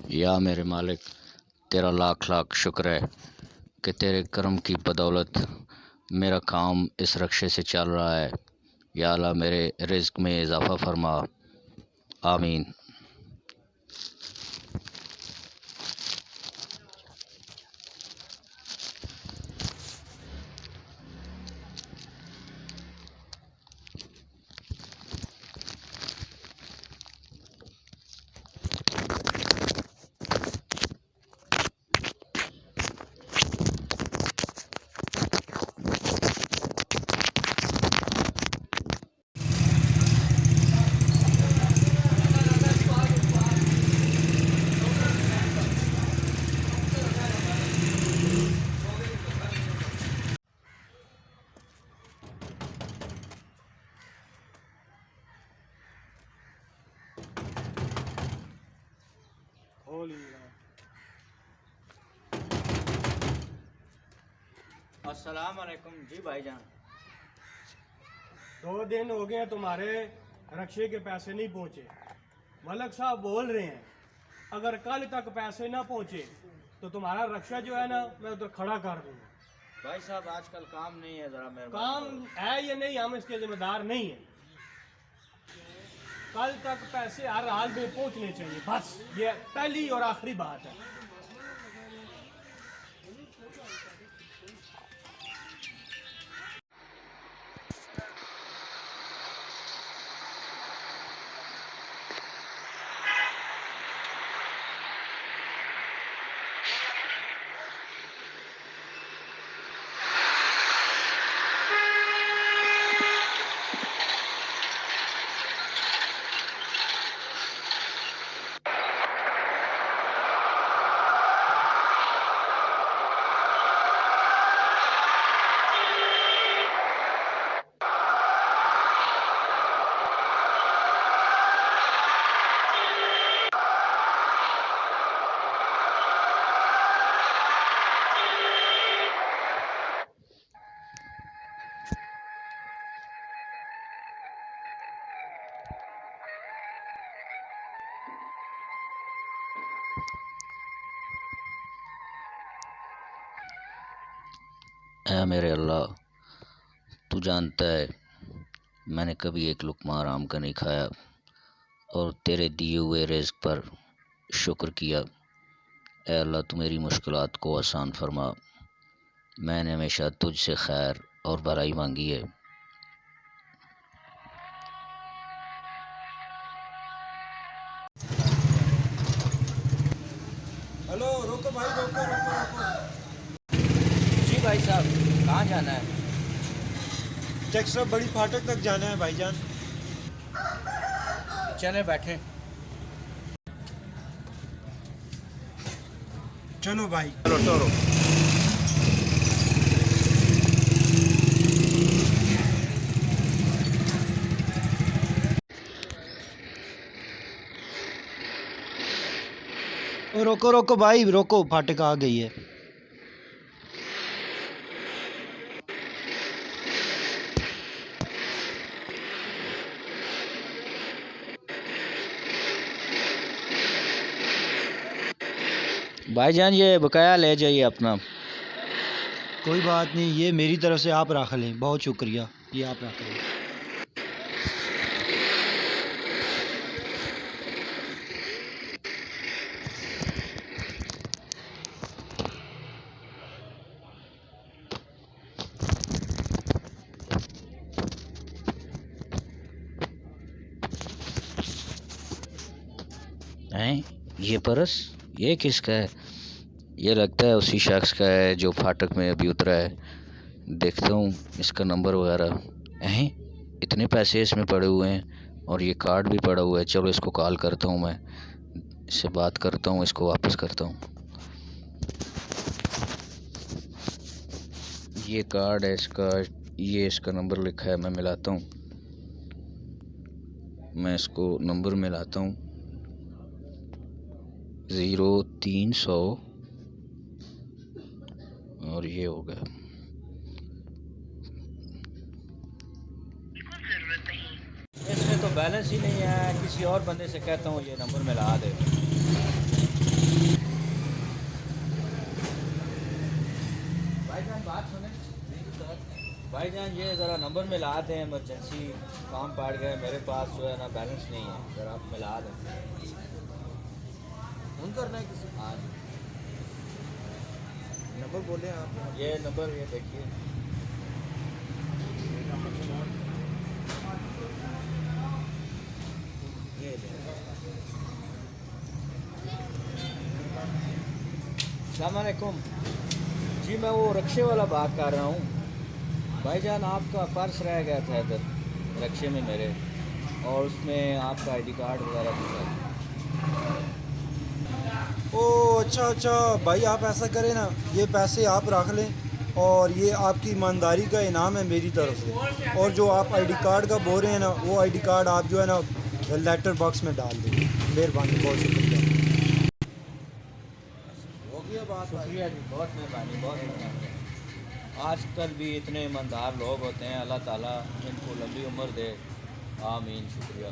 या मेरे मालिक, तेरा लाख लाख शुक्र है कि तेरे करम की बदौलत मेरा काम इस रक्शे से चल रहा है। या अल्लाह मेरे रिज़्क में इजाफ़ा फरमा। आमीन। अस्सलाम वालेकुम जी भाईजान। 2 दिन हो गए हैं तुम्हारे रक्शे के पैसे नहीं पहुंचे। मलक साहब बोल रहे हैं अगर कल तक पैसे ना पहुंचे तो तुम्हारा रक्शा जो है ना मैं उधर खड़ा कर दूंगा। भाई साहब आजकल काम नहीं है, जरा मेरे काम है या नहीं हम इसके जिम्मेदार नहीं है। कल तक पैसे हर हाल में पहुंचने चाहिए, बस ये पहली और आखिरी बात है। ऐ मेरे अल्लाह, तू जानता है मैंने कभी एक लुक़्मा आराम का नहीं खाया और तेरे दिए हुए रिज़्क पर शुक्र किया। ऐ अल्लाह, तू मेरी मुश्किलात को आसान फरमा। मैंने हमेशा तुझसे खैर और भलाई मांगी है। हेलो, रोको भाई, रोको रोको रोको। जी भाई साहब, कहाँ जाना है? चेक बड़ी फाटक तक जाना है भाईजान। चले बैठे। चलो भाई। चलो टोरो। रोको रोको भाई, रोको, फाटक आ गई है। भाईजान, ये बकाया ले जाइए अपना। कोई बात नहीं, ये मेरी तरफ से आप रख लें, बहुत शुक्रिया, ये आप रख लें। हैं, ये पर्स ये किसका है? ये लगता है उसी शख्स का है जो फाटक में अभी उतरा है। देखता हूँ इसका नंबर वगैरह। हैं, इतने पैसे इसमें पड़े हुए हैं और ये कार्ड भी पड़ा हुआ है। चलो इसको कॉल करता हूँ, मैं इससे बात करता हूँ, इसको वापस करता हूँ। ये कार्ड है इसका, ये इसका नंबर लिखा है, मैं मिलाता हूँ। मैं इसको नंबर मिलाता हूँ। 0300 और ये हो गया। इसमें तो बैलेंस ही नहीं है, किसी और बंदे से कहता हूँ ये नंबर मिला दे। भाईजान बात सुने। भाईजान ये ज़रा नंबर मिला दें, इमरजेंसी काम पड़ गया मेरे पास जो है ना बैलेंस नहीं है, ज़रा आप मिला दें। फोन करना है किसी हाँ जी, नंबर बोले आप। ये नंबर ये देखिए। ये ले। अस्सलामुअलैकुम जी, मैं वो रक्शे वाला बात कर रहा हूँ। भाईजान आपका पर्स रह गया था इधर रक्शे में मेरे, और उसमें आपका आईडी कार्ड वगैरह भी था। ओ अच्छा अच्छा भाई, आप ऐसा करें ना, ये पैसे आप रख लें और ये आपकी ईमानदारी का इनाम है मेरी तरफ से। और जो आप आईडी कार्ड का बोल रहे हैं ना, वो आईडी कार्ड आप जो है ना लेटर बॉक्स में डाल दें। मेहरबानी, बहुत शुक्रिया। हो गया बात। शुक्रिया जी, बहुत मेहरबानी, बहुत मेहरबानी। आजकल भी इतने ईमानदार लोग होते हैं, अल्लाह ताला इनको लंबी उम्र दे, आमीन, शुक्रिया।